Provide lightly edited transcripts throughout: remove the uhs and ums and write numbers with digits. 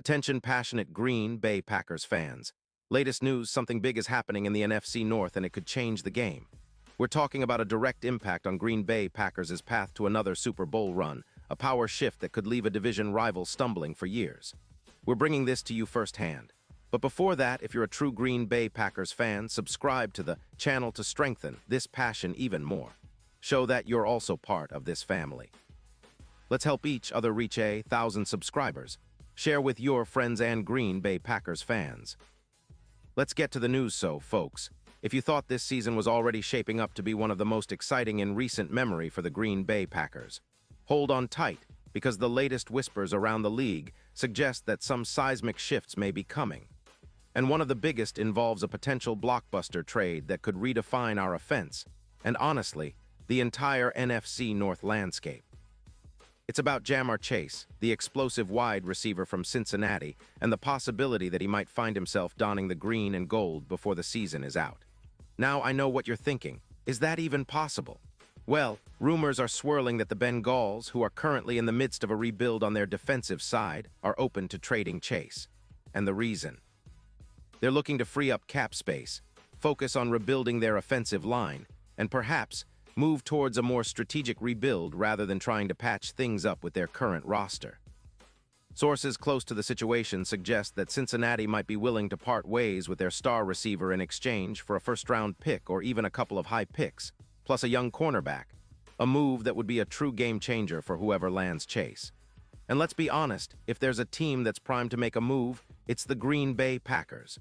Attention passionate Green Bay Packers fans. Latest news, something big is happening in the NFC North and it could change the game. We're talking about a direct impact on Green Bay Packers' path to another Super Bowl run, a power shift that could leave a division rival stumbling for years. We're bringing this to you firsthand. But before that, if you're a true Green Bay Packers fan, subscribe to the channel to strengthen this passion even more. Show that you're also part of this family. Let's help each other reach 1,000 subscribers. Share with your friends and Green Bay Packers fans. Let's get to the news, folks. If you thought this season was already shaping up to be one of the most exciting in recent memory for the Green Bay Packers, hold on tight, because the latest whispers around the league suggest that some seismic shifts may be coming. And one of the biggest involves a potential blockbuster trade that could redefine our offense, and honestly, the entire NFC North landscape. It's about Ja'Marr Chase, the explosive wide receiver from Cincinnati, and the possibility that he might find himself donning the green and gold before the season is out. Now I know what you're thinking. Is that even possible? Well, rumors are swirling that the Bengals, who are currently in the midst of a rebuild on their defensive side, are open to trading Chase. And the reason? They're looking to free up cap space, focus on rebuilding their offensive line, and perhaps move towards a more strategic rebuild rather than trying to patch things up with their current roster. Sources close to the situation suggest that Cincinnati might be willing to part ways with their star receiver in exchange for a first-round pick or even a couple of high picks, plus a young cornerback, a move that would be a true game-changer for whoever lands Chase. And let's be honest, if there's a team that's primed to make a move, it's the Green Bay Packers.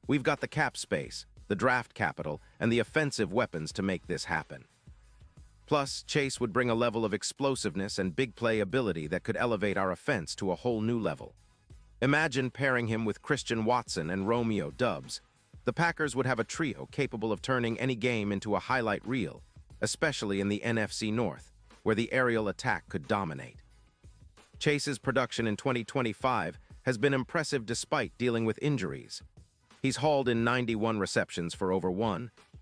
We've got the cap space, the draft capital, and the offensive weapons to make this happen. Plus, Chase would bring a level of explosiveness and big play ability that could elevate our offense to a whole new level. Imagine pairing him with Christian Watson and Romeo Doubs. The Packers would have a trio capable of turning any game into a highlight reel, especially in the NFC North, where the aerial attack could dominate. Chase's production in 2025 has been impressive despite dealing with injuries. He's hauled in 91 receptions for over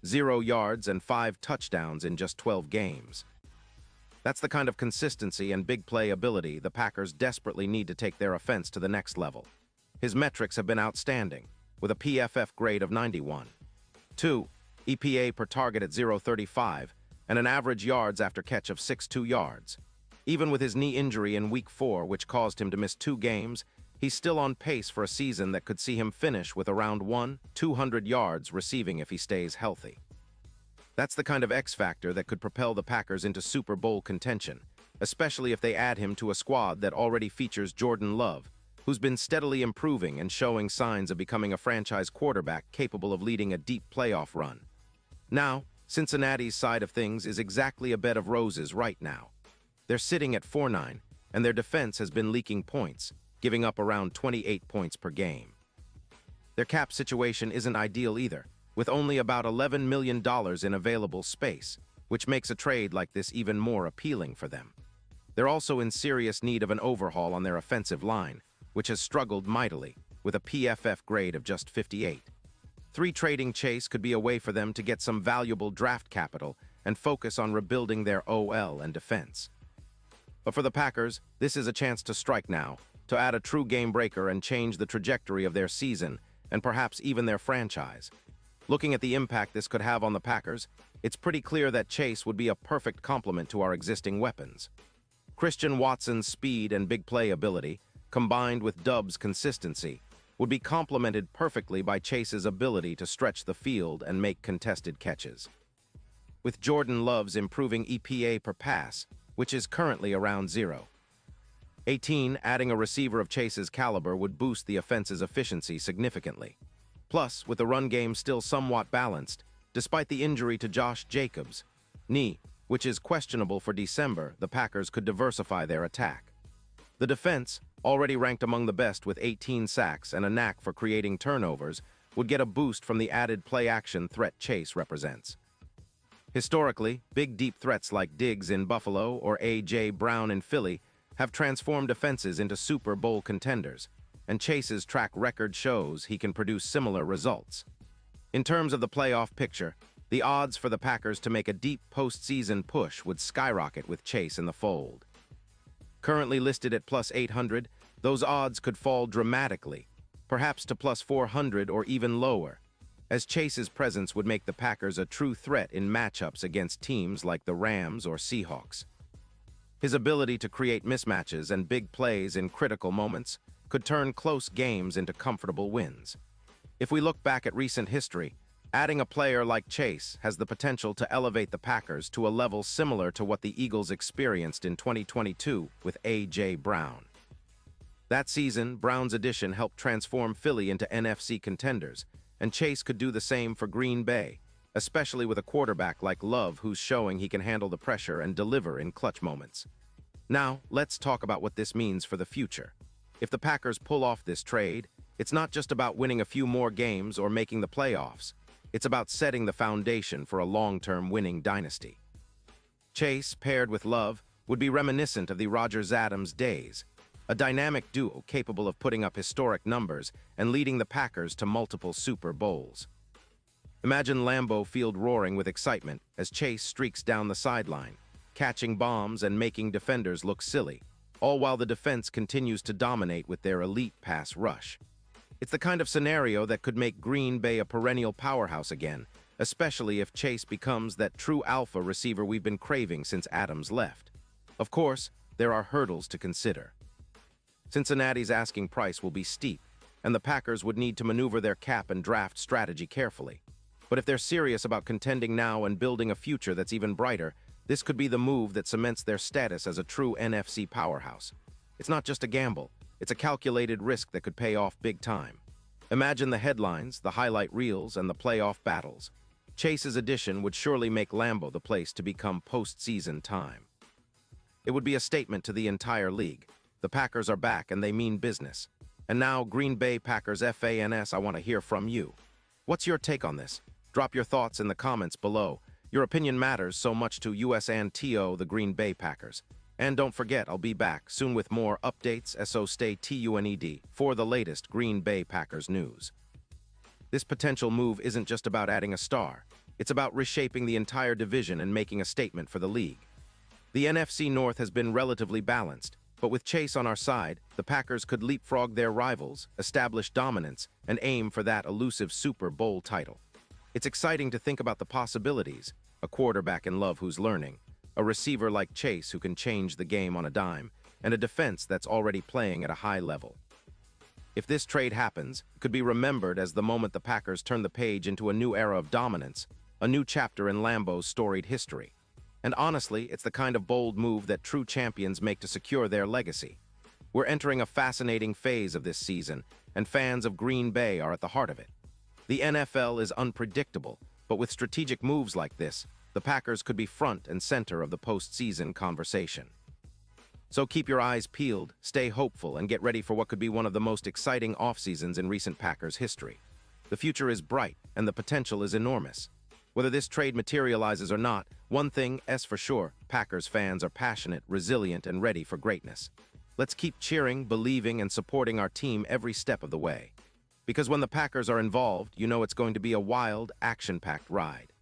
0 yards and 5 touchdowns in just 12 games. That's the kind of consistency and big play ability the Packers desperately need to take their offense to the next level. His metrics have been outstanding, with a PFF grade of 91. 2. EPA per target at 0.35, and an average yards after catch of 6.2 yards. Even with his knee injury in Week 4, which caused him to miss 2 games, he's still on pace for a season that could see him finish with around 200 yards receiving if he stays healthy. That's the kind of X-factor that could propel the Packers into Super Bowl contention, especially if they add him to a squad that already features Jordan Love, who's been steadily improving and showing signs of becoming a franchise quarterback capable of leading a deep playoff run. Now, Cincinnati's side of things is exactly a bed of roses right now. They're sitting at 4-9, and their defense has been leaking points, giving up around 28 points per game. Their cap situation isn't ideal either, with only about $11 million in available space, which makes a trade like this even more appealing for them. They're also in serious need of an overhaul on their offensive line, which has struggled mightily, with a PFF grade of just 58. Trading Chase could be a way for them to get some valuable draft capital and focus on rebuilding their OL and defense. But for the Packers, this is a chance to strike now, to add a true game breaker and change the trajectory of their season and perhaps even their franchise. Looking at the impact this could have on the Packers, it's pretty clear that Chase would be a perfect complement to our existing weapons. Christian Watson's speed and big play ability, combined with Doubs' consistency, would be complemented perfectly by Chase's ability to stretch the field and make contested catches. With Jordan Love's improving EPA per pass, which is currently around 0. 18, adding a receiver of Chase's caliber would boost the offense's efficiency significantly. Plus, with the run game still somewhat balanced, despite the injury to Josh Jacobs' knee, which is questionable for December, the Packers could diversify their attack. The defense, already ranked among the best with 18 sacks and a knack for creating turnovers, would get a boost from the added play-action threat Chase represents. Historically, big deep threats like Diggs in Buffalo or A.J. Brown in Philly have transformed offenses into Super Bowl contenders, and Chase's track record shows he can produce similar results. In terms of the playoff picture, the odds for the Packers to make a deep postseason push would skyrocket with Chase in the fold. Currently listed at +800, those odds could fall dramatically, perhaps to plus 400 or even lower, as Chase's presence would make the Packers a true threat in matchups against teams like the Rams or Seahawks. His ability to create mismatches and big plays in critical moments could turn close games into comfortable wins. If we look back at recent history, adding a player like Chase has the potential to elevate the Packers to a level similar to what the Eagles experienced in 2022 with A.J. Brown. That season, Brown's addition helped transform Philly into NFC contenders, and Chase could do the same for Green Bay, especially with a quarterback like Love who's showing he can handle the pressure and deliver in clutch moments. Now, let's talk about what this means for the future. If the Packers pull off this trade, it's not just about winning a few more games or making the playoffs. It's about setting the foundation for a long-term winning dynasty. Chase, paired with Love, would be reminiscent of the Rodgers-Adams days, a dynamic duo capable of putting up historic numbers and leading the Packers to multiple Super Bowls. Imagine Lambeau Field roaring with excitement as Chase streaks down the sideline, catching bombs and making defenders look silly, all while the defense continues to dominate with their elite pass rush. It's the kind of scenario that could make Green Bay a perennial powerhouse again, especially if Chase becomes that true alpha receiver we've been craving since Adams left. Of course, there are hurdles to consider. Cincinnati's asking price will be steep, and the Packers would need to maneuver their cap and draft strategy carefully. But if they're serious about contending now and building a future that's even brighter, this could be the move that cements their status as a true NFC powerhouse. It's not just a gamble, it's a calculated risk that could pay off big time. Imagine the headlines, the highlight reels, and the playoff battles. Chase's addition would surely make Lambeau the place to become postseason time. It would be a statement to the entire league. The Packers are back and they mean business. And now, Green Bay Packers fans, I want to hear from you. What's your take on this? Drop your thoughts in the comments below. Your opinion matters so much to US and TO, the Green Bay Packers. And don't forget, I'll be back soon with more updates, so stay tuned for the latest Green Bay Packers news. This potential move isn't just about adding a star. It's about reshaping the entire division and making a statement for the league. The NFC North has been relatively balanced, but with Chase on our side, the Packers could leapfrog their rivals, establish dominance, and aim for that elusive Super Bowl title. It's exciting to think about the possibilities, a quarterback in Love who's learning, a receiver like Chase who can change the game on a dime, and a defense that's already playing at a high level. If this trade happens, it could be remembered as the moment the Packers turn the page into a new era of dominance, a new chapter in Lambeau's storied history. And honestly, it's the kind of bold move that true champions make to secure their legacy. We're entering a fascinating phase of this season, and fans of Green Bay are at the heart of it. The NFL is unpredictable, but with strategic moves like this, the Packers could be front and center of the postseason conversation. So keep your eyes peeled, stay hopeful, and get ready for what could be one of the most exciting off-seasons in recent Packers history. The future is bright, and the potential is enormous. Whether this trade materializes or not, one thing is for sure, Packers fans are passionate, resilient, and ready for greatness. Let's keep cheering, believing, and supporting our team every step of the way. Because when the Packers are involved, you know it's going to be a wild, action-packed ride.